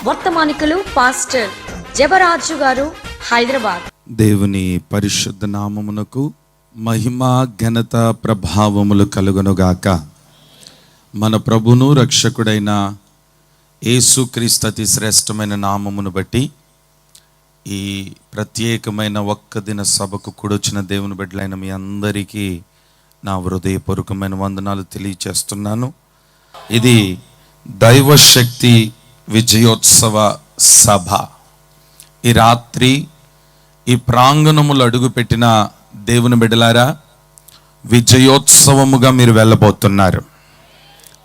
వర్తమానికులు pastor జబరాజు గారు, హైదరాబాద్. దేవుని పరిశుద్ధ నామమునకు మహిమ ఘనత ప్రభావములు కలుగునుగాక. మన ప్రభును రక్షకుడైన యేసుక్రీస్తు అతి శ్రేష్టమైన నామమును బట్టి ఈ ప్రత్యేకమైన ఒక్క దిన సభకు కూడొచ్చిన దేవుని బిడ్డలైన మీ అందరికీ నా హృదయపూర్వకమైన వందనాలు తెలియచేస్తున్నాను. ఇది దైవశక్తి విజయోత్సవ సభ. ఈ రాత్రి ఈ ప్రాంగణములు అడుగుపెట్టిన దేవుని బిడ్డలారా, విజయోత్సవముగా మీరు వెళ్ళబోతున్నారు.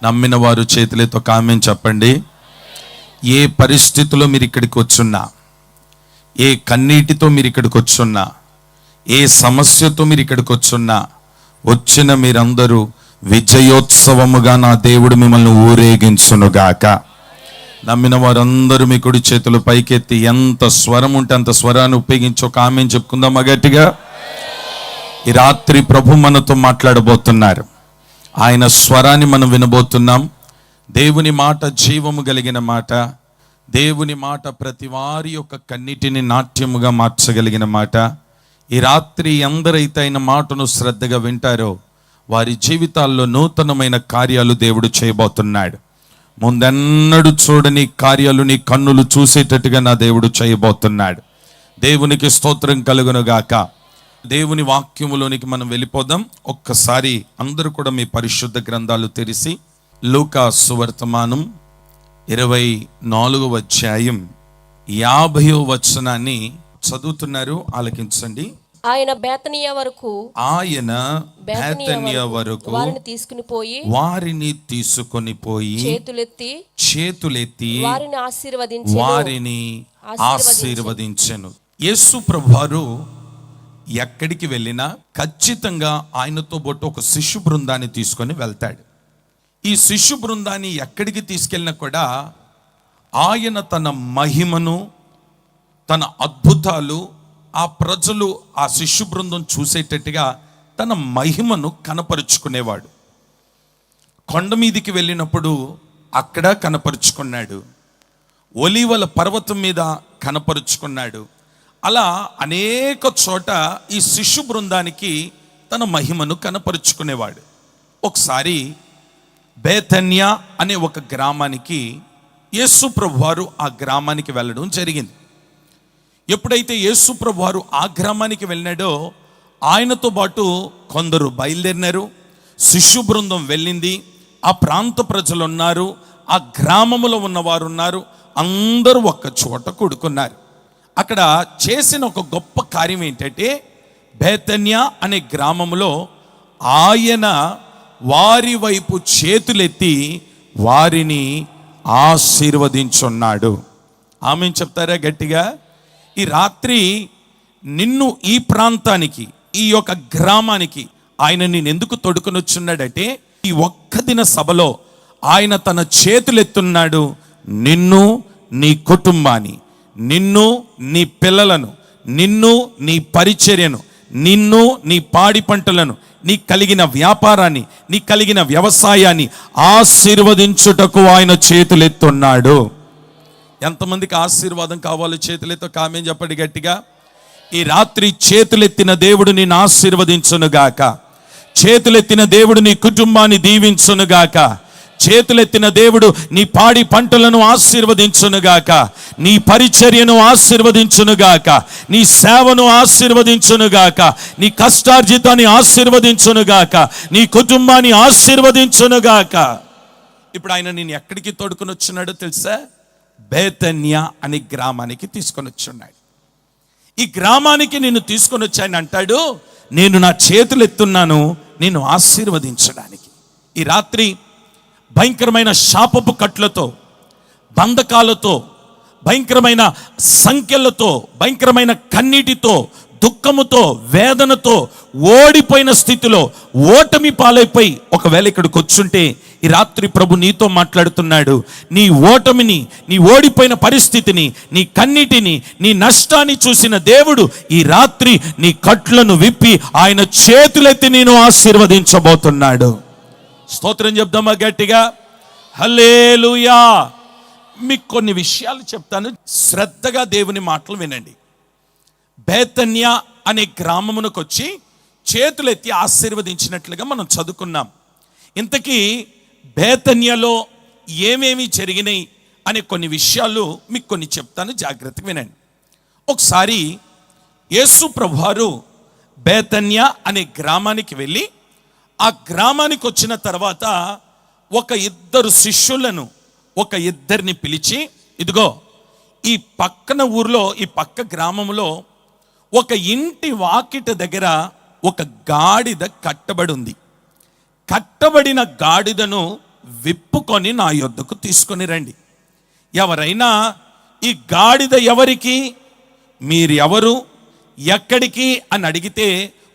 నమ్మిన వారు చేతులతో కామెంట్ చెప్పండి. ఏ పరిస్థితిలో మీరు ఇక్కడికి వచ్చున్నా, ఏ కన్నీటితో మీరు ఇక్కడికి వచ్చున్నా, ఏ సమస్యతో మీరు ఇక్కడికి వచ్చున్నా, వచ్చిన మీరందరూ విజయోత్సవముగా నా దేవుడు మిమ్మల్ని ఊరేగించునుగాక. నమ్మిన వారందరూ మీ కుడి చేతులు పైకెత్తి ఎంత స్వరం ఉంటే అంత స్వరాన్ని ఉపయోగించి ఒక ఆమె చెప్పుకుందాం గట్టిగా. ఈ రాత్రి ప్రభు మనతో మాట్లాడబోతున్నారు. ఆయన స్వరాన్ని మనం వినబోతున్నాం. దేవుని మాట జీవము కలిగిన మాట. దేవుని మాట ప్రతి వారి యొక్క కన్నిటిని నాట్యముగా మార్చగలిగిన మాట. ఈ రాత్రి ఎందరైతే ఆయన మాటను శ్రద్ధగా వింటారో వారి జీవితాల్లో నూతనమైన కార్యాలు దేవుడు చేయబోతున్నాడు. ముందెన్నడూ చూడని కార్యాలు నీ కన్నులు చూసేటట్టుగా నా దేవుడు చేయబోతున్నాడు. దేవునికి స్తోత్రం కలుగునుగాక. దేవుని వాక్యములోనికి మనం వెళ్ళిపోదాం. ఒక్కసారి అందరూ కూడా మీ పరిశుద్ధ గ్రంథాలు తెరిచి లూకా సువర్తమానం 24వ అధ్యాయం 50వ వచనాన్ని చదువుతున్నారు, ఆలకించండి. ఆయన బేతనియా వరకు వారిని తీసుకుని పోయి చేతులెత్తి వారిని ఆశీర్వదించెను. యేసు ప్రభువారు ఎక్కడికి వెళ్ళినా ఖచ్చితంగా ఆయనతో పాటు ఒక శిష్యు బృందాన్ని తీసుకొని వెళ్తాడు. ఈ శిష్యు బృందాన్ని ఎక్కడికి తీసుకెళ్ళినా కూడా ఆయన తన మహిమను, తన అద్భుతాలు ఆ ప్రజలు ఆ శిష్యు బృందం చూసేటట్టుగా తన మహిమను కనపరుచుకునేవాడు. కొండ మీదికి వెళ్ళినప్పుడు అక్కడ కనపరుచుకున్నాడు. ఒలీవల పర్వతం మీద కనపరుచుకున్నాడు. అలా అనేక చోట ఈ శిష్యు బృందానికి తన మహిమను కనపరుచుకునేవాడు. ఒకసారి బేతన్యా అనే ఒక గ్రామానికి యేసు ప్రభువారు ఆ గ్రామానికి వెళ్ళడం జరిగింది. ఎప్పుడైతే యేసు ప్రభువారు ఆ గ్రామానికి వెళ్ళినాడో ఆయనతో పాటు కొందరు బయలుదేరినారు. శిష్యు బృందం వెళ్ళింది. ఆ ప్రాంత ప్రజలు ఉన్నారు, ఆ గ్రామంలో ఉన్నవారు ఉన్నారు. అందరూ ఒక్క చోట కూడుకున్నారు. అక్కడ చేసిన ఒక గొప్ప కార్యం ఏంటంటే, బేతన్యా అనే గ్రామంలో ఆయన వారి వైపు చేతులెత్తి వారిని ఆశీర్వదించున్నాడు. ఆమెన్ చెప్తారా గట్టిగా? ఈ రాత్రి నిన్ను ఈ ప్రాంతానికి, ఈ యొక్క గ్రామానికి ఆయన నేను ఎందుకు తొడుకొని వచ్చున్నాడంటే, ఈ ఒక్క దిన సభలో ఆయన తన చేతులెత్తున్నాడు. నిన్ను, నీ కుటుంబాన్ని, నిన్ను, నీ పిల్లలను, నిన్ను, నీ పరిచర్యను, నిన్ను, నీ పాడి పంటలను, నీ కలిగిన వ్యాపారాన్ని, నీ కలిగిన వ్యవసాయాన్ని ఆశీర్వదించుటకు ఆయన చేతులెత్తున్నాడు. ఎంతమందికి ఆశీర్వాదం కావాలో చేతులెత్తో కామెంట్ చెప్పండి గట్టిగా. ఈ రాత్రి చేతులెత్తిన దేవుడు నిన్ను ఆశీర్వదించునుగాక. చేతులెత్తిన దేవుడు నీ కుటుంబాన్ని దీవించునుగాక. చేతులెత్తిన దేవుడు నీ పాడి పంటలను ఆశీర్వదించునుగాక. నీ పరిచర్యను ఆశీర్వదించునుగాక. నీ సేవను ఆశీర్వదించునుగాక. నీ కష్టార్జితాన్ని ఆశీర్వదించునుగాక. నీ కుటుంబాన్ని ఆశీర్వదించునుగాక. ఇప్పుడు ఆయన నేను ఎక్కడికి తోడుకొని వచ్చున్నాడో తెలుసా? బేతన్యా అనే గ్రామానికి తీసుకొని వచ్చున్నాడు. ఈ గ్రామానికి నిన్ను తీసుకొని వచ్చాయని అంటాడు, నేను నా చేతులు ఎత్తున్నాను నిన్ను ఆశీర్వదించడానికి. ఈ రాత్రి భయంకరమైన శాపపు కట్లతో, బంధకాలతో, భయంకరమైన సంఖ్యలతో, భయంకరమైన కన్నీటితో, దుఃఖముతో, వేదనతో ఓడిపోయిన స్థితిలో ఓటమి పాలైపోయి ఒకవేళ ఇక్కడికి వచ్చుంటే ఈ రాత్రి ప్రభు నీతో మాట్లాడుతున్నాడు. నీ ఓటమిని, నీ ఓడిపోయిన పరిస్థితిని, నీ కన్నీటిని, నీ నష్టాన్ని చూసిన దేవుడు ఈ రాత్రి నీ కట్లను విప్పి ఆయన చేతులెత్తి నేను ఆశీర్వదించబోతున్నాడు. స్తోత్రం చెప్దామా గట్టిగా? హల్లెలూయా. మీకు కొన్ని విషయాలు చెప్తాను, శ్రద్ధగా దేవుని మాటలు వినండి. బేతన్య అనే గ్రామమునకు వచ్చి చేతులెత్తి ఆశీర్వదించినట్లుగా మనం చదువుకున్నాం. ఇంతకీ బేతన్యలో ఏమేమి జరిగినాయి అనే కొన్ని విషయాలు మీకు కొన్ని చెప్తాను, జాగ్రత్తగా వినండి. ఒకసారి యేసు ప్రభువారు బేతన్య అనే గ్రామానికి వెళ్ళి ఆ గ్రామానికి వచ్చిన తర్వాత ఒక ఇద్దరు శిష్యులను, ఒక ఇద్దరిని పిలిచి, ఇదిగో ఈ పక్కన ఊర్లో, ఈ పక్క గ్రామంలో ఒక ఇంటి వాకిట దగ్గర ఒక గాడిద కట్టబడి ఉంది. కట్టబడిన గాడిదను విప్పుకొని నా యొద్దకు తీసుకొని రండి. ఎవరైనా ఈ గాడిద ఎవరికి, మీరు ఎవరు, ఎక్కడికి అని అడిగితే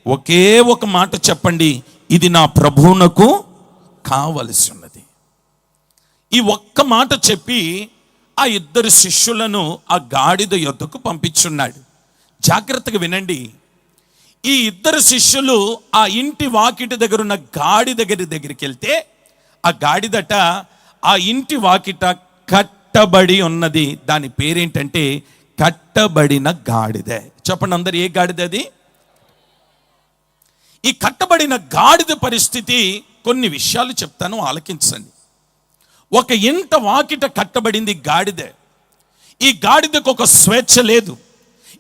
ఒకే ఒక మాట చెప్పండి, ఇది నా ప్రభువునకు కావలసి ఉన్నది. ఈ ఒక్క మాట చెప్పి ఆ ఇద్దరు శిష్యులను ఆ గాడిద యొద్దకు పంపించున్నాడు. జాగ్రత్తగా వినండి. ఈ ఇద్దరు శిష్యులు ఆ ఇంటి వాకిటి దగ్గర ఉన్న గాడిద దగ్గరికి వెళ్తే ఆ గాడిదట ఆ ఇంటి వాకిట కట్టబడి ఉన్నది. దాని పేరేంటంటే కట్టబడిన గాడిద. చెప్పండి అందరు, ఏ గాడిద అది? ఈ కట్టబడిన గాడిద పరిస్థితి కొన్ని విషయాలు చెప్తాను, ఆలకించండి. ఒక ఇంట వాకిట కట్టబడింది గాడిద. ఈ గాడిదకు ఒక స్వేచ్ఛ లేదు,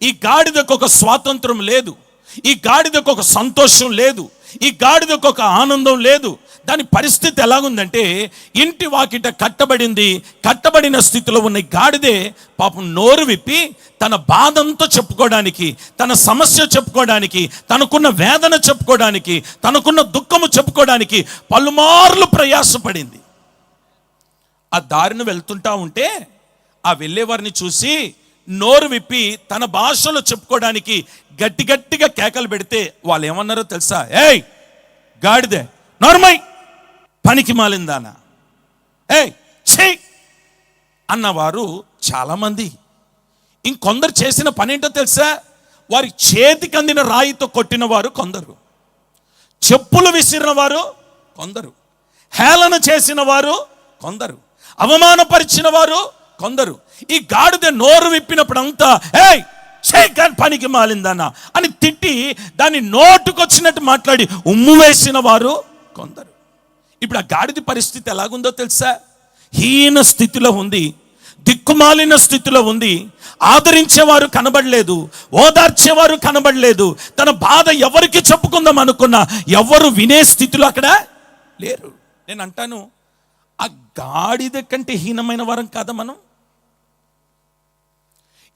ఈ గాడిదకు ఒక స్వాతంత్రం లేదు, ఈ గాడిదకు ఒక సంతోషం లేదు, ఈ గాడిదకు ఒక ఆనందం లేదు. దాని పరిస్థితి ఎలాగుందంటే, ఇంటి వాకిట కట్టబడింది, కట్టబడిన స్థితిలో ఉన్న గాడిదే పాపం నోరు విప్పి తన బాధంతో చెప్పుకోవడానికి, తన సమస్య చెప్పుకోవడానికి, తనకున్న వేదన చెప్పుకోవడానికి, తనకున్న దుఃఖము చెప్పుకోవడానికి పలుమార్లు ప్రయాసపడింది. ఆ దారిని వెళ్తుంటా ఉంటే ఆ వెళ్ళేవారిని చూసి నోరు విప్పి తన భాషలో చెప్పుకోవడానికి గట్టి గట్టిగా కేకలు పెడితే వాళ్ళు ఏమన్నారో తెలుసా? ఏయ్ గాడిదే, నోర్మై, పనికి మాలిందానా, ఏయ్ ఛీ అన్నవారు చాలామంది. ఇంకొందరు చేసిన పని ఏంటో తెలుసా? వారి చేతికి అందిన రాయితో కొట్టిన వారు కొందరు, చెప్పులు విసిరిన వారు కొందరు, హేళన చేసిన వారు కొందరు, అవమానపరిచిన వారు కొందరు. ఈ గాడిద నోరు విప్పినప్పుడంతా ఏయ్ శేఖర్ పనికి మాలిందన్నా అని తిట్టి దాన్ని నోటుకొచ్చినట్టు మాట్లాడి ఉమ్ము వేసిన వారు కొందరు. ఇప్పుడు ఆ గాడిద పరిస్థితి ఎలాగుందో తెలుసా? హీన స్థితిలో ఉంది, దిక్కుమాలిన స్థితిలో ఉంది. ఆదరించేవారు కనబడలేదు, ఓదార్చేవారు కనబడలేదు. తన బాధ ఎవరికి చెప్పుకుందాం అనుకున్నా ఎవరు వినే స్థితిలో అక్కడ లేరు. నేను అంటాను, ఆ గాడిద కంటే హీనమైన వారం కాదా మనం?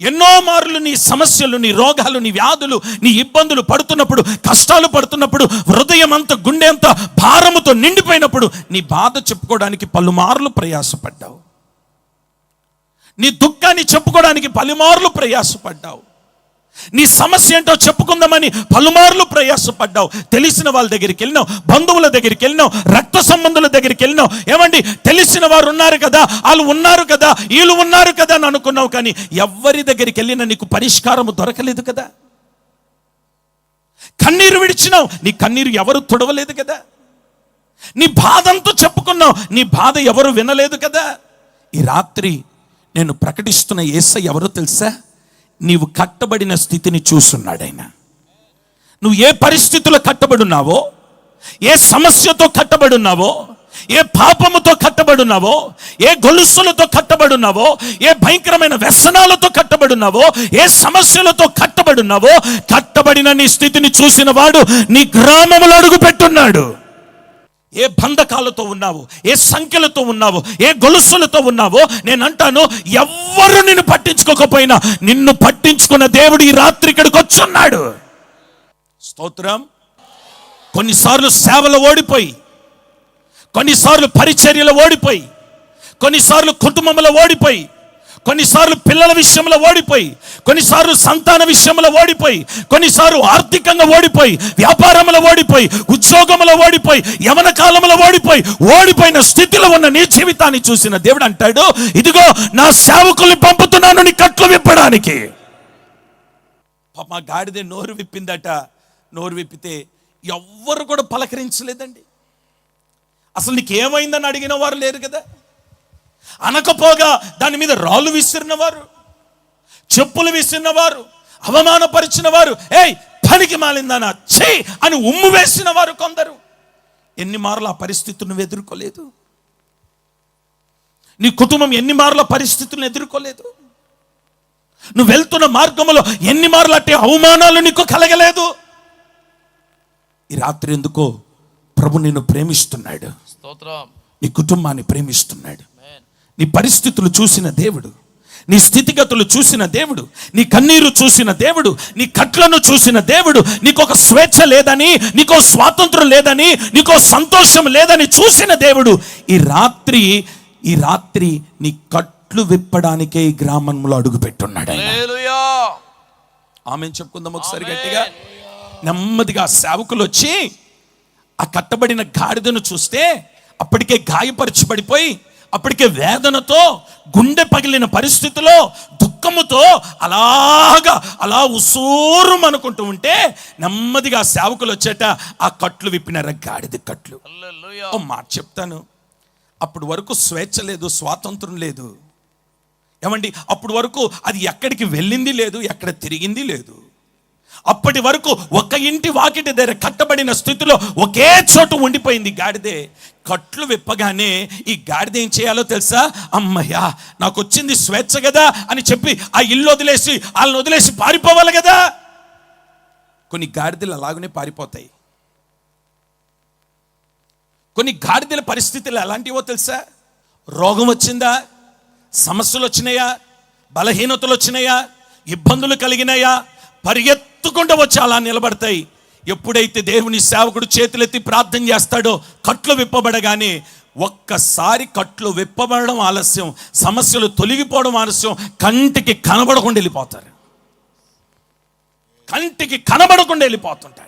ఎన్నో మార్లు నీ సమస్యలు, నీ రోగాలు, నీ వ్యాధులు, నీ ఇబ్బందులు పడుతున్నప్పుడు, కష్టాలు పడుతున్నప్పుడు, హృదయం అంతా, గుండె అంతా భారముతో నిండిపోయినప్పుడు నీ బాధ చెప్పుకోవడానికి పలుమార్లు ప్రయాసపడ్డావు. నీ దుఃఖాన్ని చెప్పుకోవడానికి పలుమార్లు ప్రయాసపడ్డావు. నీ సమస్య ఏంటో చెప్పుకుందామని పలుమార్లు ప్రయాసపడ్డావు. తెలిసిన వాళ్ళ దగ్గరికి వెళ్ళినావు, బంధువుల దగ్గరికి వెళ్ళినావు, రక్త సంబంధుల దగ్గరికి వెళ్ళినావు. ఏమండి, తెలిసిన వారు ఉన్నారు కదా, వాళ్ళు ఉన్నారు కదా, వీళ్ళు ఉన్నారు కదా అని అనుకున్నావు. కానీ ఎవరి దగ్గరికి వెళ్ళినా నీకు పరిష్కారము దొరకలేదు కదా. కన్నీరు విడిచినావు, నీ కన్నీరు ఎవరు తుడవలేదు కదా. నీ బాధంతో చెప్పుకున్నావు, నీ బాధ ఎవరు వినలేదు కదా. ఈ రాత్రి నేను ప్రకటిస్తున్న యేసయ్య ఎవరో తెలుసా? నీవు కట్టబడిన స్థితిని చూస్తున్నాడు ఆయన. నువ్వు ఏ పరిస్థితుల్లో కట్టబడున్నావో, ఏ సమస్యతో కట్టబడున్నావో, ఏ పాపముతో కట్టబడున్నావో, ఏ గొలుసులతో కట్టబడున్నావో, ఏ భయంకరమైన వ్యసనాలతో కట్టబడున్నావో, ఏ సమస్యలతో కట్టబడున్నావో, కట్టబడిన నీ స్థితిని చూసిన వాడు నీ గ్రామంలో అడుగు పెట్టున్నాడు. ఏ బంధకాలతో ఉన్నావో, ఏ సంఖ్యలతో ఉన్నావో, ఏ గొలుసులతో ఉన్నావో, నేను అంటాను, ఎవ్వరు నిన్ను పట్టించుకోకపోయినా నిన్ను పట్టించుకున్న దేవుడు ఈ రాత్రి ఇక్కడికి వచ్చున్నాడు. స్తోత్రం. కొన్నిసార్లు సేవలు ఓడిపోయి, కొన్నిసార్లు పరిచర్యలు ఓడిపోయి, కొన్నిసార్లు కుటుంబంలో ఓడిపోయి, కొన్నిసార్లు పిల్లల విషయంలో ఓడిపోయి, కొన్నిసార్లు సంతాన విషయంలో ఓడిపోయి, కొన్నిసార్లు ఆర్థికంగా ఓడిపోయి, వ్యాపారంలో ఓడిపోయి, ఉద్యోగంలో ఓడిపోయి, యవన కాలంలో ఓడిపోయి, ఓడిపోయిన స్థితిలో ఉన్న నీ జీవితాన్ని చూసిన దేవుడు అంటాడు, ఇదిగో నా సేవకుల్ని పంపుతున్నాను నీ కట్లు విప్పడానికి. పాప గాడిదే నోరు విప్పిందట. నోరు విప్పితే ఎవ్వరు కూడా పలకరించలేదండి. అసలు నీకేమైందని అడిగిన వారు లేరు కదా. అనకపోగా దాని మీద రాళ్ళు విసిరినవారు, చెప్పులు విసిరినవారు, అవమానపరిచిన వారు, ఏయ్ పనికి మాలిందానా ఛీ అని ఉమ్ము వేసిన వారు కొందరు. ఎన్ని మార్లు ఆ పరిస్థితులను నువ్వు ఎదుర్కోలేదు? నీ కుటుంబం ఎన్ని మార్లు పరిస్థితులను ఎదుర్కోలేదు? నువ్వు వెళ్తున్న మార్గంలో ఎన్ని మార్లు అట్టే అవమానాలు నీకు కలగలేదు? ఈ రాత్రి ఎందుకో ప్రభు నిన్ను ప్రేమిస్తున్నాడు, నీ కుటుంబాన్ని ప్రేమిస్తున్నాడు. నీ పరిస్థితులు చూసిన దేవుడు, నీ స్థితిగతులు చూసిన దేవుడు, నీ కన్నీరు చూసిన దేవుడు, నీ కట్లను చూసిన దేవుడు, నీకొక స్వేచ్ఛ లేదని, నీకో స్వాతంత్రం లేదని, నీకో సంతోషం లేదని చూసిన దేవుడు ఈ రాత్రి నీ కట్లు విప్పడానికే ఈ గ్రామంలో అడుగు పెట్టున్నాడు. ఆమేన్ చెప్పుకుందాం ఒకసారి గట్టిగా. నెమ్మదిగా సేవకులు వచ్చి ఆ కట్టబడిన గాడిదను చూస్తే అప్పటికే గాయపరిచిపడిపోయి, అప్పటికే వేదనతో, గుండె పగిలిన పరిస్థితిలో, దుఃఖముతో అలా ఉసూరు అనుకుంటూ ఉంటే నెమ్మదిగా సేవకులు వచ్చేట ఆ కట్లు విప్పినారు, గాడిద కట్లు. ఓ మాట చెప్తాను, అప్పటి వరకు స్వేచ్ఛ లేదు, స్వాతంత్రం లేదు. ఏమండి, అప్పటి వరకు అది ఎక్కడికి వెళ్ళింది లేదు, ఎక్కడ తిరిగింది లేదు. అప్పటి వరకు ఒక ఇంటి వాకిటి దగ్గర కట్టబడిన స్థితిలో ఒకే చోటు ఉండిపోయింది గాడిదే. కట్లు విప్పగానే ఈ గాడిద ఏం చేయాలో తెలుసా? అమ్మయ్యా నాకు వచ్చింది స్వేచ్ఛ కదా అని చెప్పి ఆ ఇల్లు వదిలేసి, వాళ్ళని వదిలేసి పారిపోవాలి కదా. కొన్ని గాడిదలు అలాగనే పారిపోతాయి. కొన్ని గాడిదల పరిస్థితులు ఎలాంటివో తెలుసా? రోగం వచ్చిందా, సమస్యలు వచ్చినాయా, బలహీనతలు వచ్చినాయా, ఇబ్బందులు కలిగినాయా, పరిగెత్తుకుంటూ వచ్చి అలా నిలబడతాయి. ఎప్పుడైతే దేవుని సేవకుడు చేతులెత్తి ప్రార్థన చేస్తాడో కట్లు విప్పబడగానే ఒక్కసారి కట్లు విప్పబడడం ఆలస్యం, సమస్యలు తొలగిపోవడం ఆలస్యం, కంటికి కనబడకుండా వెళ్ళిపోతారు. కంటికి కనబడకుండా వెళ్ళిపోతుంటారు.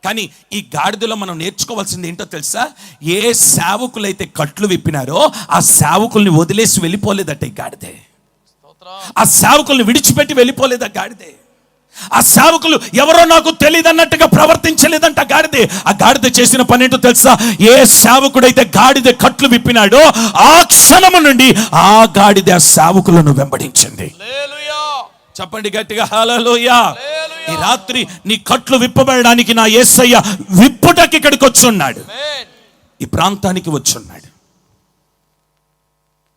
కానీ ఈ గాడిదలో మనం నేర్చుకోవాల్సింది ఏంటో తెలుసా? ఏ సేవకులైతే కట్లు విప్పినారో ఆ సేవకుల్ని వదిలేసి వెళ్ళిపోలేదట ఈ గాడిదే. ఆ సేవకుల్ని విడిచిపెట్టి వెళ్ళిపోలేదా గాడిదే. ఆ సేవకులు ఎవరో నాకు తెలియదు అన్నట్టుగా ప్రవర్తించలేదంట గాడిదే. ఆ గాడిద చేసిన పని ఏంటో తెలుసా? ఏ సేవకుడైతే గాడిద కట్లు విప్పినాడో ఆ క్షణము నుండి ఆ గాడిద ఆ సేవకులను వెంబడించింది. చెప్పండి గట్టిగా హల్లెలూయా. ఈ రాత్రి నీ కట్లు విప్పబడడానికి నా యేసయ్య విప్పుటకి ఇక్కడికి వచ్చి ఉన్నాడు, ఈ ప్రాంతానికి వచ్చి ఉన్నాడు.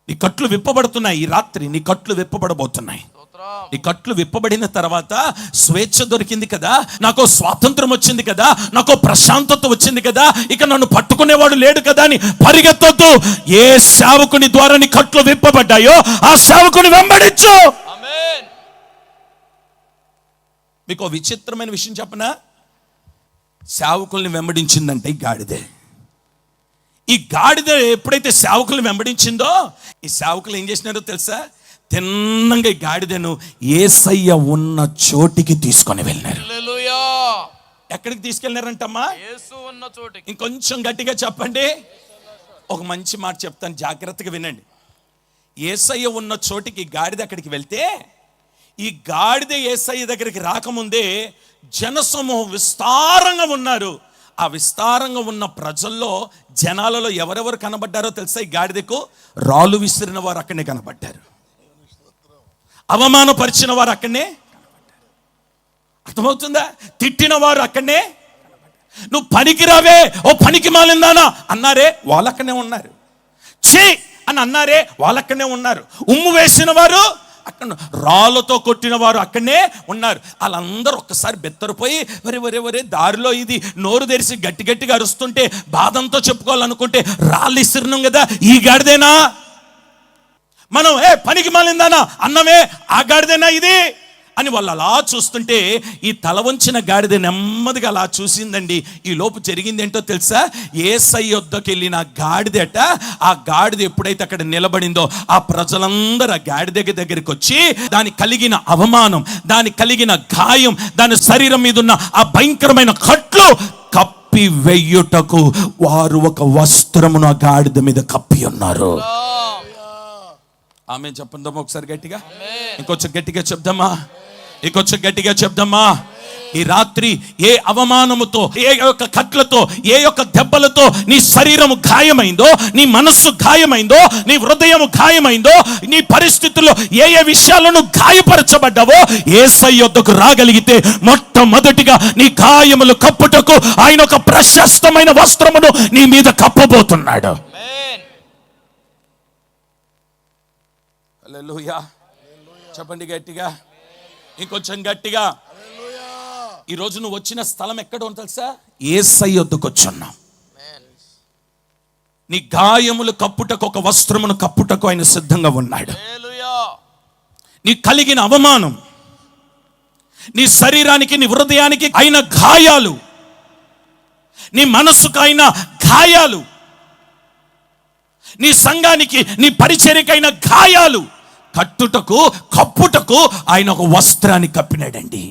నీ కట్లు విప్పబడుతున్నాయి. ఈ రాత్రి నీ కట్లు విప్పబడబోతున్నాయి. నీ కట్లు విప్పబడిన తర్వాత స్వేచ్ఛ దొరికింది కదా, నాకు స్వాతంత్రం వచ్చింది కదా, నాకు ప్రశాంతత వచ్చింది కదా, ఇక నన్ను పట్టుకునేవాడు లేడు కదా అని పరిగెత్తొద్దు. ఏ సేవకుని ద్వారా నీ కట్లు విప్పబడ్డాయో ఆ సేవకుని వెంబడించు. మీకు విచిత్రమైన విషయం చెప్పనా? సేవకుల్ని వెంబడించిందంటే ఈ గాడిదే. ఈ గాడిద ఎప్పుడైతే సేవకుల్ని వెంబడించిందో ఈ సేవకులు ఏం చేసినారో తెలుసా? తిన్నంగా ఈ గాడిదను యేసయ్య ఉన్న చోటికి తీసుకొని వెళ్ళినారు. ఎక్కడికి తీసుకెళ్ళినారంటమ్మా? యేసు ఉన్న చోటికి. ఇంకొంచెం గట్టిగా చెప్పండి. ఒక మంచి మాట చెప్తాను, జాగ్రత్తగా వినండి. యేసయ్య ఉన్న చోటికి గాడిద అక్కడికి వెళ్తే, ఈ గాడిద యేసయ్య దగ్గరికి రాకముందే జనసమూహం విస్తారంగా ఉన్నారు. ఆ విస్తారంగా ఉన్న ప్రజల్లో, జనాలలో ఎవరెవరు కనబడ్డారో తెలుసా? ఈ గాడిదకు రాళ్ళు విసిరిన వారు అక్కడనే కనబడ్డారు, అవమానపరిచిన వారు అక్కడనే కనబడ్డారు. అర్థమవుతుందా? తిట్టిన వారు అక్కడనే, నువ్వు పనికిరావే, ఓ పనికి మాలిందానా అన్నారే, వాళ్ళు అక్కడనే ఉన్నారు. ఛీ అని అన్నారే, వాళ్ళు అక్కడనే ఉన్నారు. ఉమ్ము వేసిన వారు అక్కడ, రాళ్ళతో కొట్టిన వారు అక్కడనే ఉన్నారు. వాళ్ళందరూ ఒక్కసారి బెత్తరిపోయి వరే దారిలో ఇది నోరు తెరిచి గట్టిగా అరుస్తుంటే బాధంతో చెప్పుకోవాలనుకుంటే రాళ్ళు ఇస్తున్నాం కదా, ఈ గాడిదేనా? మనం పనికి మాలిందానా అన్నమే, ఆ గాడిదేనా ఇది అని వాళ్ళు అలా చూస్తుంటే ఈ తల వంచిన గాడిద నెమ్మదిగా అలా చూసిందండి. ఈ లోపు జరిగింది ఏంటో తెలుసా? యేసయ్య వద్దకు వెళ్ళిన గాడిదట. ఆ గాడిద ఎప్పుడైతే అక్కడ నిలబడిందో ఆ ప్రజలందరూ ఆ గాడిద దగ్గరికి వచ్చి దానికి కలిగిన అవమానం, దానికి కలిగిన గాయం, దాని శరీరం మీద ఉన్న ఆ భయంకరమైన కట్లు కప్పి వెయ్యుటకు వారు ఒక వస్త్రమును ఆ గాడిద మీద కప్పి ఉన్నారు. ఆమె చెప్దామా ఒకసారి గట్టిగా? ఇంకొంచెం గట్టిగా చెప్దామా? ఇంకొంచెం గట్టిగా చెప్దామా? ఈ రాత్రి ఏ అవమానముతో, ఏ యొక్క కట్లతో, ఏ యొక్క దెబ్బలతో నీ శరీరము గాయమైందో, నీ మనస్సు గాయమైందో, నీ హృదయము గాయమైందో, నీ పరిస్థితుల్లో ఏ ఏ విషయాలను గాయపరచబడ్డావో యేసయ్య యొద్దకు రాగలిగితే మొట్టమొదటిగా నీ గాయములు కప్పుటకు ఆయన ఒక ప్రశస్తమైన వస్త్రమును నీ మీద కప్పబోతున్నాడు. హల్లెలూయా. చెప్పండి గట్టిగా, ఇంకొంచెం గట్టిగా. ఈరోజు నువ్వు వచ్చిన స్థలం ఎక్కడో తెలుసా? యేసయ్య యొద్దకు వచ్చున్నావు. నీ గాయములు కప్పుటకు ఒక వస్త్రమును కప్పుటకు ఆయన సిద్ధంగా ఉన్నాడు. నీ కలిగిన అవమానం, నీ శరీరానికి, నీ హృదయానికి అయిన గాయాలు, నీ మనస్సుకు అయిన గాయాలు, నీ సంఘానికి, నీ పరిచర్యకైన గాయాలు కట్టుటకు, కప్పుటకు ఆయన ఒక వస్త్రాన్ని కప్పినాడండి.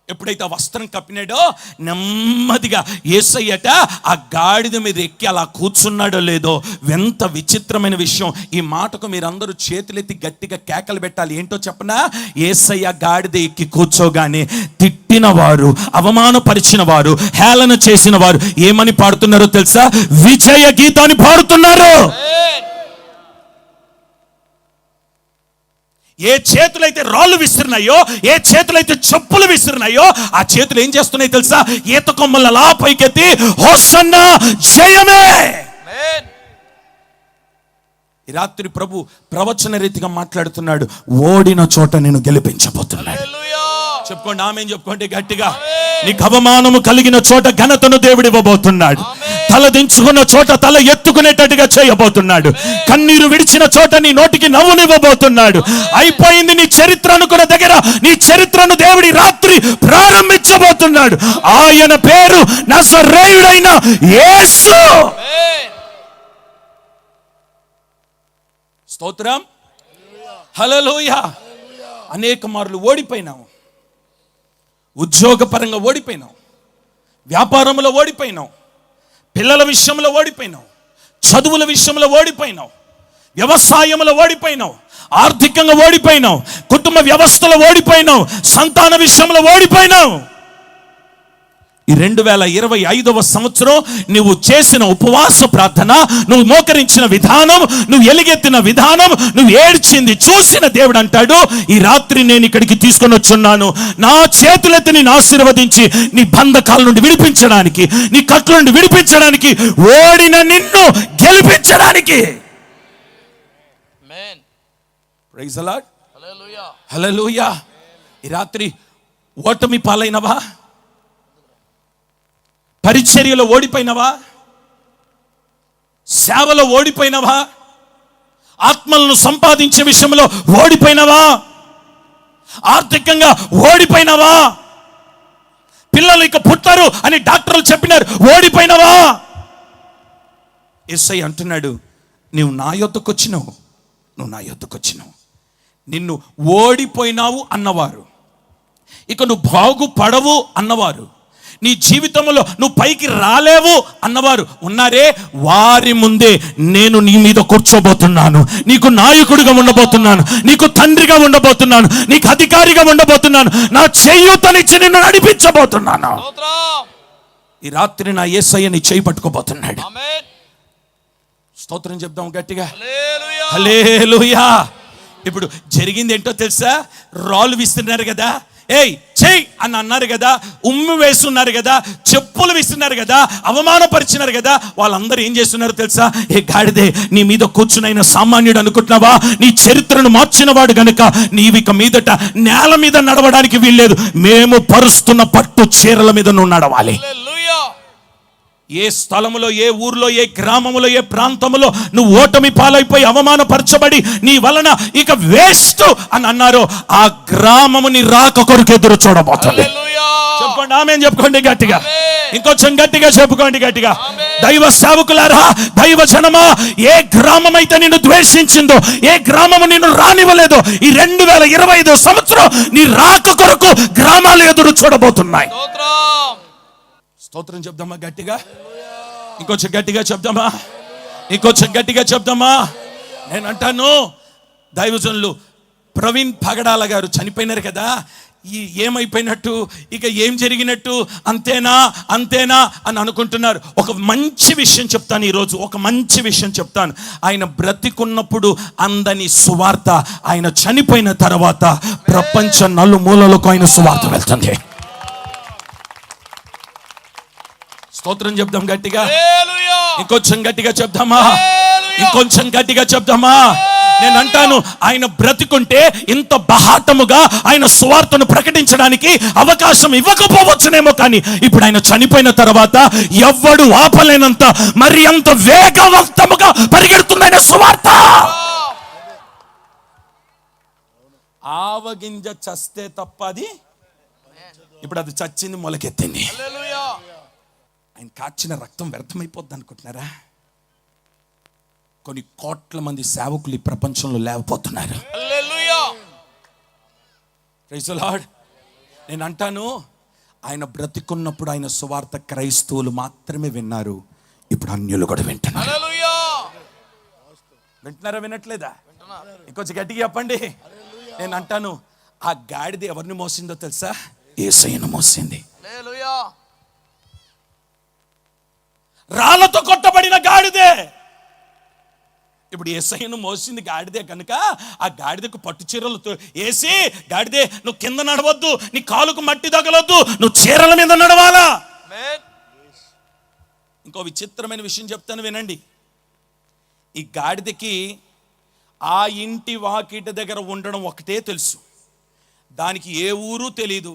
ఎప్పుడైతే ఆ వస్త్రం కప్పినాడో నెమ్మదిగా యేసయ్యట ఆ గాడిద మీద ఎక్కి అలా కూర్చున్నాడో లేదో, ఎంత విచిత్రమైన విషయం. ఈ మాటకు మీరందరూ చేతులెత్తి గట్టిగా కేకలు పెట్టాలి. ఏంటో చెప్పనా? యేసయ్య గాడిద ఎక్కి కూర్చోగానే తిట్టిన వారు, అవమానపరిచిన వారు, హేళన చేసిన వారు ఏమని పాడుతున్నారో తెలుసా? విజయ గీతాన్ని పాడుతున్నారు. ఏ చేతులైతే రాళ్ళు విసిరినాయో, ఏ చేతులైతే చెప్పులు విసిరినాయో, ఆ చేతులు ఏం చేస్తున్నాయి తెలుసా? ఈత కొమ్మలు అలా పైకెత్తి హోసన్నా జయమే. ఈ రాత్రి ప్రభు ప్రవచన రీతిగా మాట్లాడుతున్నాడు. ఓడిన చోట నేను గెలిపించబోతున్నాడు. చెప్పుకోండి ఆమేన్. చెప్పుకోండి గట్టిగా. నీకు అవమానము కలిగిన చోట ఘనతను దేవుడు ఇవ్వబోతున్నాడు. తల దించుకున్న చోట తల ఎత్తుకునేటట్టుగా చేయబోతున్నాడు. కన్నీరు విడిచిన చోట నీ నోటికి నవ్వునివ్వబోతున్నాడు. అయిపోయింది నీ చరిత్ర అనుకున్న దగ్గర నీ చరిత్రను దేవుడి రాత్రి ప్రారంభించబోతున్నాడు. ఆయన పేరు నజరేయుడైన యేసు. స్తోత్రం. హల్లెలూయా. అనేక మార్లు ఓడిపోయినావు. ఉద్యోగపరంగా ఓడిపోయినావు, వ్యాపారంలో ఓడిపోయినావు, పిల్లల విషయంలో ఓడిపోయినావు, చదువుల విషయంలో ఓడిపోయినావు, వ్యవసాయంలో ఓడిపోయినావు, ఆర్థికంగా ఓడిపోయినావు, కుటుంబ వ్యవస్థలో ఓడిపోయినావు, సంతాన విషయంలో ఓడిపోయినావు. ఈ 2025వ సంవత్సరం నువ్వు చేసిన ఉపవాస ప్రార్థన, నువ్వు మోకరించిన విధానం, నువ్వు ఎలుగెత్తిన విధానం, నువ్వు ఏడ్చింది చూసిన దేవుడు అంటాడు, ఈ రాత్రి నేను ఇక్కడికి తీసుకొని వచ్చున్నాను నా చేతులెత్తి నిన్ను ఆశీర్వదించి నీ బంధకాల నుండి విడిపించడానికి, నీ కట్ల నుండి విడిపించడానికి, ఓడిన నిన్ను గెలిపించడానికి. Praise the Lord. హల్లెలూయా. ఈ రాత్రి ఓటమి పాలైనవా? పరిచర్యలో ఓడిపోయినవా? సేవలో ఓడిపోయినవా? ఆత్మలను సంపాదించే విషయంలో ఓడిపోయినవా? ఆర్థికంగా ఓడిపోయినవా? పిల్లలు ఇక పుట్టరు అని డాక్టర్లు చెప్పినారు, ఓడిపోయినవా? యేసయ్య అంటున్నాడు, నువ్వు నా యొద్దకు వచ్చినావు, నువ్వు నా యొద్దకు వచ్చినావు. నిన్ను ఓడిపోయినావు అన్నవారు, ఇక నువ్వు బాగుపడవు అన్నవారు, నీ జీవితంలో నువ్వు పైకి రాలేవు అన్నవారు ఉన్నారే, వారి ముందే నేను నీ మీద కూర్చోబోతున్నాను. నీకు నాయకుడిగా ఉండబోతున్నాను, నీకు తండ్రిగా ఉండబోతున్నాను, నీకు అధికారిగా ఉండబోతున్నాను, నా చేయూతనిచ్చి నిన్ను నడిపించబోతున్నాను. ఈ రాత్రి నా యేసయ్య నీ చేయి పట్టుకోబోతున్నాడు. స్తోత్రం చెప్దాం గట్టిగా. హల్లెలూయా. ఇప్పుడు జరిగింది ఏంటో తెలుసా? రాళ్ళు విస్తున్నారు కదా, ఏయ్ చెయ్యి అని అన్నారు కదా, ఉమ్మి వేస్తున్నారు కదా, చెప్పులు విస్తున్నారు కదా, అవమానపరిచినారు కదా. వాళ్ళందరూ ఏం చేస్తున్నారు తెలుసా? ఏ గాడిదే, నీ మీద కూర్చునైన సామాన్యుడు అనుకుంటున్నావా? నీ చరిత్రను మార్చిన వాడు గనుక నీవిక మీదట నేల మీద నడవడానికి వీల్లేదు. మేము పరుస్తున్న పట్టు చీరల మీద నువ్వు నడవాలి. ఏ స్థలములో, ఏ ఊర్లో, ఏ గ్రామములో, ఏ ప్రాంతములో నువ్వు ఓటమి పాలైపోయి అవమానపరచబడి నీ వలన ఇక వేస్ట్ అని అన్నారో, ఆ గ్రామము నీ రాక కొరకు ఎదురు చూడబోతుంది. చెప్పండి ఆమేన్. చెప్పుకోండి గట్టిగా. ఇంకొంచెం గట్టిగా చెప్పుకోండి గట్టిగా. దైవ సేవకులారా, దైవ జనమా, ఏ గ్రామం అయితే నిన్ను ద్వేషించిందో, ఏ గ్రామము నిన్ను రానివ్వలేదో, ఈ 2025 సంవత్సరం నీ రాక కొరకు గ్రామాలు ఎదురు చూడబోతున్నాయి. స్తోత్రం చెప్దామా గట్టిగా? ఇంకొంచెం గట్టిగా చెప్దామా? ఇంకొంచెం గట్టిగా చెప్దామా? నేను అంటాను, దైవజనులు ప్రవీణ్ పగడాల గారు చనిపోయినారు కదా, ఏమైపోయినట్టు, ఇక ఏం జరిగినట్టు, అంతేనా అంతేనా అని అనుకుంటున్నారు. ఒక మంచి విషయం చెప్తాను ఈరోజు, ఒక మంచి విషయం చెప్తాను. ఆయన బ్రతికున్నప్పుడు అందని సువార్త ఆయన చనిపోయిన తర్వాత ప్రపంచ నలుమూలలకు ఆయన సువార్త వెళ్తుంది. స్తోత్రం చెప్దాం గట్టిగా, ఇంకొంచెం గట్టిగా చెప్దామా, ఇంకొంచెం గట్టిగా చెప్దామా. నేను అంటాను, ఆయన బ్రతికుంటే ఇంత బహాటముగా ఆయన సువార్తను ప్రకటించడానికి అవకాశం ఇవ్వకపోవచ్చునేమో, కానీ ఇప్పుడు ఆయన చనిపోయిన తర్వాత ఎవ్వడు ఆపలేనంత మరి అంత వేగవంతముగా పరిగెడుతుంది ఆయన సువార్త. ఆవగింజ చస్తే తప్ప అది, ఇప్పుడు అది చచ్చింది, మొలకెత్తింది. ఆయన కాచిన రక్తం వ్యర్థమైపోద్ది అనుకుంటున్నారా? కొన్ని కోట్ల మంది సేవకులు ఈ ప్రపంచంలో లేకపోతున్నారు. Praise the lord. నేను అంటాను, ఆయన బ్రతికున్నప్పుడు ఆయన సువార్త క్రైస్తవులు మాత్రమే విన్నారు, ఇప్పుడు అన్యులు కూడా వింటున్నారు. వింటున్నారా, వినట్లేదా? ఇంకొంచెం గట్టిగా చెప్పండి. నేను అంటాను, ఆ గాడిద ఎవరిని మోసిందో తెలుసా? యేసయ్యను మోసింది. రాళ్లతో కొట్టబడిన గాడిదే ఇప్పుడు యేసయ్యను మోసింది గాడిదే కనుక ఆ గాడిదకు పట్టు చీరలతో వేసి, గాడిదే నువ్వు కింద నడవద్దు, నీ కాలుకు మట్టి తగలొద్దు, నువ్వు చీరల మీద నడవాలా. ఇంకో విచిత్రమైన విషయం చెప్తాను వినండి. ఈ గాడిదకి ఆ ఇంటి వాకిట దగ్గర ఉండడం ఒకటే తెలుసు, దానికి ఏ ఊరు తెలీదు,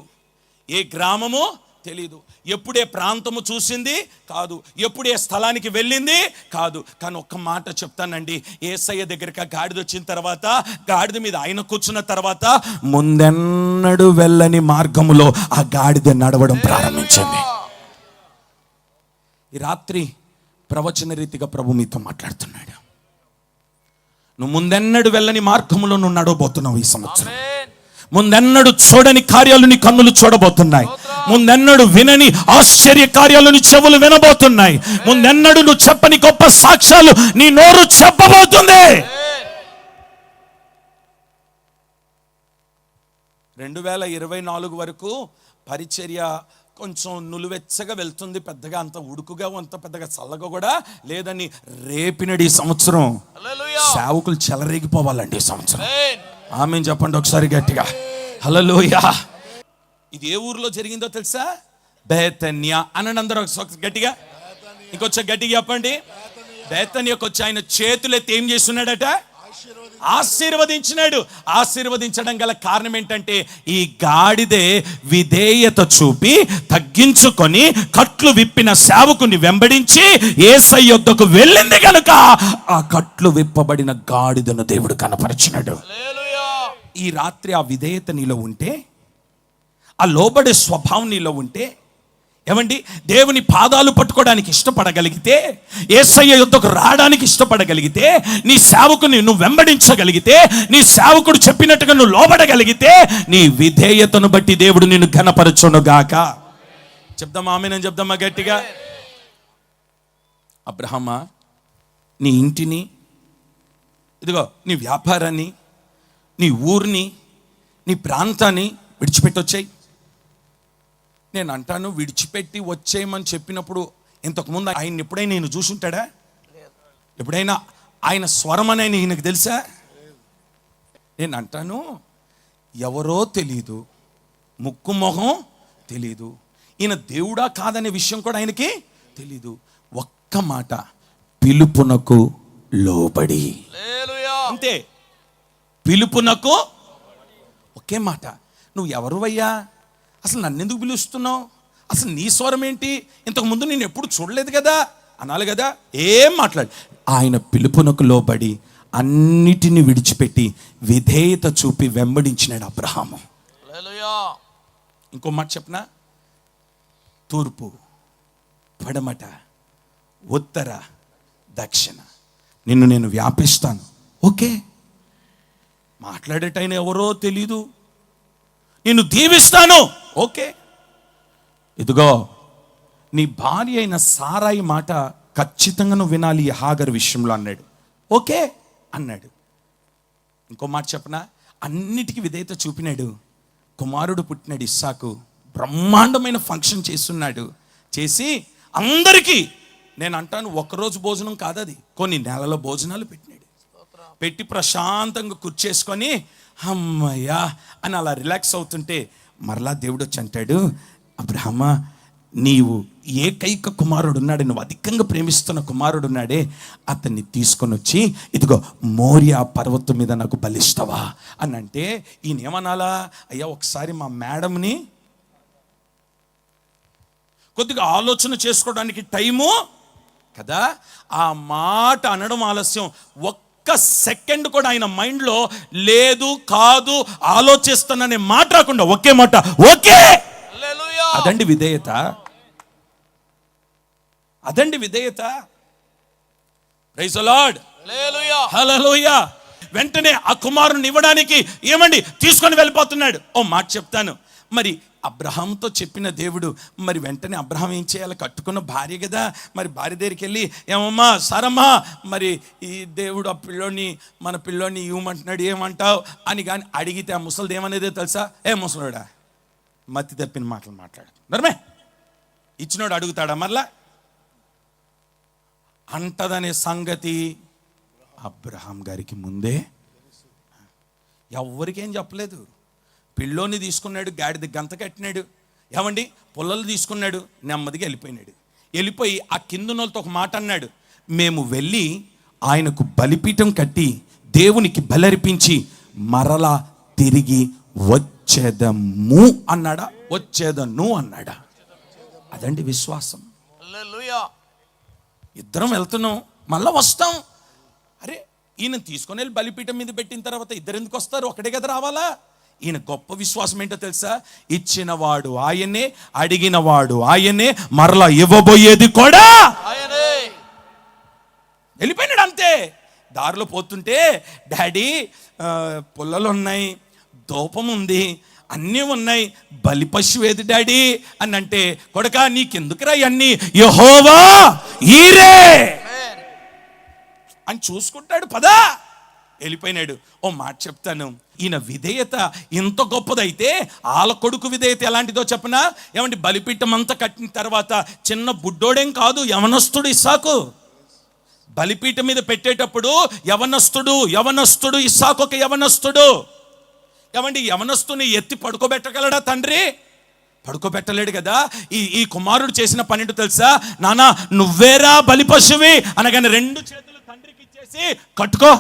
ఏ గ్రామము తెలీదు, ఎప్పుడే ప్రాంతము చూసింది కాదు, ఎప్పుడే స్థలానికి వెళ్ళింది కాదు. కానీ ఒక్క మాట చెప్తానండి, యేసయ్య దగ్గరికి ఆ గాడిద వచ్చిన తర్వాత, గాడిద మీద ఆయన కూర్చున్న తర్వాత ముందెన్నడు వెళ్ళని మార్గములో ఆ గాడిద నడవడం ప్రారంభించింది. ఈ రాత్రి ప్రవచన రీతిగా ప్రభు మీతో మాట్లాడుతున్నాడు. నువ్వు ముందెన్నడు వెళ్ళని మార్గములో నువ్వు నడవబోతున్నావు. ఈ సంవత్సరం ముందెన్నడు చూడని కార్యాలు నీ కన్నులు చూడబోతున్నాయి. ముందెన్నడు వినని ఆశ్చర్య కార్యాలు నీ చెవులు వినబోతున్నాయి. ముందెన్నడు నువ్వు చెప్పని గొప్ప సాక్ష్యాలు నీ నోరు చెప్పబోతుంది. 2024 వరకు పరిచర్య కొంచెం నులువెచ్చగా వెళ్తుంది, పెద్దగా అంత ఉడుకుగా అంత పెద్దగా చల్లగా కూడా లేదని రేపినడి ఈ సంవత్సరం సేవకులు చెలరేగిపోవాలండి. ఈ సంవత్సరం ఆమేన్ చెప్పండి ఒకసారి గట్టిగా, హల్లెలూయా. ఇది ఏ ఊర్లో జరిగిందో తెలుసా? బేతన్య అనండి అందరూ గట్టిగా, ఇంకొచ్చా గట్టిగా చెప్పండి. బేతన్యకు వచ్చి ఆయన చేతులెత్తి ఏం చేస్తున్నాడట? ఆశీర్వదించినాడు. ఆశీర్వదించడం గల కారణం ఏంటంటే, ఈ గాడిదే విధేయత చూపి తగ్గించుకొని కట్లు విప్పిన సేవకుని వెంబడించి యేసయ్య యొద్దకు వెళ్ళింది కనుక ఆ కట్లు విప్పబడిన గాడిదను దేవుడు కనపరిచినాడు. ఈ రాత్రి ఆ విధేయత నీలో ఉంటే, ఆ లోబడే స్వభావం నీలో ఉంటే, ఏమండి దేవుని పాదాలు పట్టుకోవడానికి ఇష్టపడగలిగితే, యేసయ్య యొద్దకు రావడానికి ఇష్టపడగలిగితే, నీ సేవకుని నువ్వు వెంబడించగలిగితే, నీ సేవకుడు చెప్పినట్టుగా నువ్వు లోబడగలిగితే, నీ విధేయతను బట్టి దేవుడు నిన్ను ఘనపరచునుగాక. చెప్దామా ఆమేన్ చెప్దామా గట్టిగా. అబ్రహమా, నీ ఇంటిని, ఇదిగో నీ వ్యాపారాన్ని, నీ ఊరిని, నీ ప్రాంతాన్ని విడిచిపెట్టొచ్చాయి. నేను అంటాను, విడిచిపెట్టి వచ్చేయమని చెప్పినప్పుడు ఇంతకుముందు ఆయన ఎప్పుడైనా నేను చూసుంటాడా? ఎప్పుడైనా ఆయన స్వరం అని ఈయనకు తెలుసా? నేను అంటాను, ఎవరో తెలీదు, ముక్కు మొహం తెలీదు, ఈయన దేవుడా కాదనే విషయం కూడా ఆయనకి తెలీదు. ఒక్క మాట, పిలుపునకు లోబడి, అంతే. పిలుపునకు ఒకే మాట, నువ్వు ఎవరువయ్యా, అసలు నన్నెందుకు పిలుస్తున్నావు, అసలు నీ స్వరం ఏంటి, ఇంతకుముందు నేను ఎప్పుడు చూడలేదు కదా అనాలి కదా. ఏం మాట్లాడు, ఆయన పిలుపునకు లోబడి అన్నిటిని విడిచిపెట్టి విధేయత చూపి వెంబడించినాడు అబ్రహాము. ఇంకో మాట చెప్పనా? తూర్పు, పడమట, ఉత్తర, దక్షిణ నిన్ను నేను వ్యాపిస్తాను. ఓకే, మాట్లాడేటైనా ఎవరో తెలీదు, నిన్ను దీవిస్తాను. ఓకే, ఇదిగో నీ భార్య అయిన సారాయి మాట ఖచ్చితంగా నువ్వు వినాలి ఈ హాగర్ విషయంలో అన్నాడు. ఓకే అన్నాడు. ఇంకో మాట చెప్పనా? అన్నిటికీ విధేయత చూపినాడు. కుమారుడు పుట్టినాడు ఇస్సాకు. బ్రహ్మాండమైన ఫంక్షన్ చేస్తున్నాడు. చేసి అందరికీ, నేను అంటాను ఒక్కరోజు భోజనం కాదు అది, కొన్ని నెలల భోజనాలు పెట్టినాడు. పెట్టి ప్రశాంతంగా కూర్చేసుకొని అమ్మయ్యా అని అలా రిలాక్స్ అవుతుంటే మరలా దేవుడు వచ్చి అంటాడు, అబ్రహమా, నీవు ఏకైక కుమారుడు ఉన్నాడు, నువ్వు అధికంగా ప్రేమిస్తున్న కుమారుడు ఉన్నాడే, అతన్ని తీసుకొని వచ్చి ఇదిగో మోరియా పర్వతం మీద నాకు బలిస్తావా అని అంటే ఈయన ఏమనాలా, అయ్యా ఒకసారి మా మేడంని కొద్దిగా ఆలోచన చేసుకోవడానికి టైము కదా. ఆ మాట అనడం ఆలస్యం. ఒక్క సెకండ్ కూడా ఆయన మైండ్లో లేదు, కాదు, ఆలోచిస్తాననే మాట రాకుండా ఒకే మాట, ఓకే. అదండి విధేయత, అదండి విధేయత. ప్రైజ్ ది లార్డ్, హల్లెలూయా. వెంటనే ఆ కుమారుని ఇవ్వడానికి ఏమండి తీసుకొని వెళ్ళిపోతున్నాడు. ఓ మాట చెప్తాను, మరి అబ్రహాంతో చెప్పిన దేవుడు మరి వెంటనే అబ్రహాం ఏం చేయాలి, కట్టుకున్న భార్య కదా, మరి భార్య దగ్గరికి వెళ్ళి ఏమమ్మా సారమ్మా, మరి ఈ దేవుడు ఆ పిల్లోని మన పిల్లోని ఇవ్వమంటున్నాడు, ఏమంటావు అని కానీ అడిగితే ఆ ముసలిది ఏమనేదో తెలుసా, ఏ ముసలోడా మతి తప్పిన మాటలు మాట్లాడు నరమే, ఇచ్చినోడు అడుగుతాడా మరలా అంటదనే సంగతి అబ్రహాం గారికి ముందే ఎవరికేం చెప్పలేదు. పిల్లోని తీసుకున్నాడు, గాడిద గంత కట్టినాడు, ఏమండి పుల్లలు తీసుకున్నాడు, నెమ్మదిగా వెళ్ళిపోయినాడు. వెళ్ళిపోయి ఆ కిందునోళ్ళతో ఒక మాట అన్నాడు, మేము వెళ్ళి ఆయనకు బలిపీఠం కట్టి దేవునికి బలర్పించి మరలా తిరిగి వచ్చేదము అన్నాడా, వచ్చేదను అన్నాడా? అదండి విశ్వాసం. ఇద్దరం వెళ్తున్నాం, మళ్ళా వస్తాం. అరే ఈయన తీసుకొని వెళ్ళి బలిపీఠం మీద పెట్టిన తర్వాత ఇద్దరు ఎందుకు వస్తారు, ఒకటే కదా రావాలా? ఈయన గొప్ప విశ్వాసం ఏంటో తెలుసా, ఇచ్చినవాడు ఆయనే, అడిగినవాడు ఆయనే, మరలా ఇవ్వబోయేది కూడా ఆయనే. వెళ్ళిపోయినాడు అంతే. దారిలో పోతుంటే డాడీ పుల్లలు ఉన్నాయి, ధూపం ఉంది, అన్నీ ఉన్నాయి, బలి పశువు ఏది డాడీ అని అంటే, కొడకా నీకెందుకురా అన్నీ, యెహోవా ఈరే అని చూసుకుంటాడు, పదా వెళ్ళిపోయినాడు. ఓ మాట చెప్తాను, ఈయన విధేయత ఇంత గొప్పదైతే ఆల కొడుకు విధేయత ఎలాంటిదో చెప్పనా? ఏమంటే బలిపీఠం అంతా కట్టిన తర్వాత చిన్న బుడ్డోడేం కాదు, యవనస్తుడు ఇస్సాకు. బలిపీఠం మీద పెట్టేటప్పుడు యవనస్తుడు ఇస్సాకు ఒక యవనస్తుడు. ఏమండి యవనస్తుని ఎత్తి పడుకోబెట్టగలడా తండ్రి? పడుకోబెట్టలేడు కదా. ఈ కుమారుడు చేసిన పన్నెండు తెలుసా, నానా నువ్వేరా బలి పశువి అనగానే రెండు చేతులు తండ్రికి ఇచ్చేసి కట్టుకో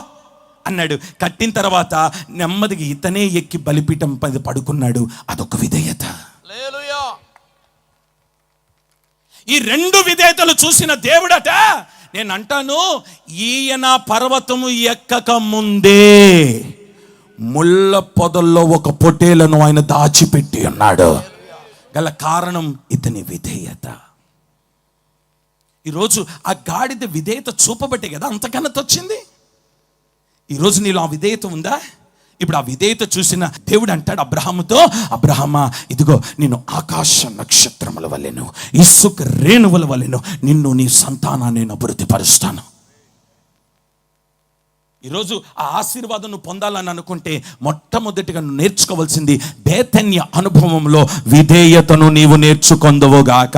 అన్నాడు. కట్టిన తర్వాత నెమ్మదిగా ఇతనే ఎక్కి బలిపీఠం పది పడుకున్నాడు. అదొక విధేయత. ఈ రెండు విధేయతలు చూసిన దేవుడట, నేను అంటాను, ఈయన పర్వతము ఎక్కక ముందే ముళ్ళ పొదల్లో ఒక పొట్టేలను ఆయన దాచిపెట్టి ఉన్నాడు. గల కారణం ఇతని విధేయత. ఈరోజు ఆ గాడిద విధేయత చూపబట్టే కదా అంత ఘనత వచ్చింది. ఈరోజు నీలో ఆ విధేయత ఉందా? ఇప్పుడు ఆ విధేయత చూసిన దేవుడు అంటాడు అబ్రహాముతో, అబ్రహమా ఇదిగో నేను ఆకాశ నక్షత్రముల వలెను, ఇసుక రేణువుల వలెను నిన్ను నీ సంతానాన్ని నేను అభివృద్ధిపరుస్తాను. ఈరోజు ఆ ఆశీర్వాదం నువ్వు పొందాలని అనుకుంటే మొట్టమొదటిగా నువ్వు నేర్చుకోవాల్సింది బేతన్య అనుభవంలో విధేయతను నీవు నేర్చుకొందువుగాక.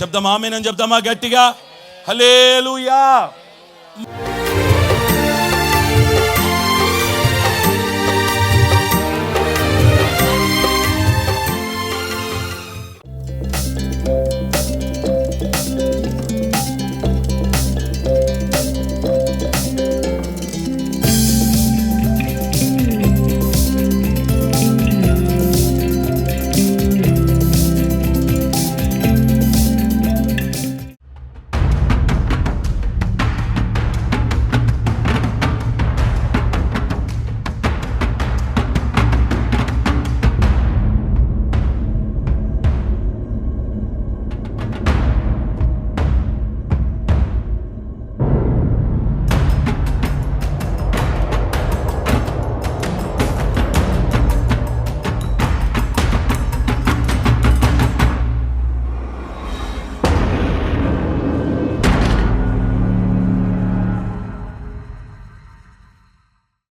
చెప్దామా ఆమేన్ అని చెప్దామా గట్టిగా, హల్లెలూయా.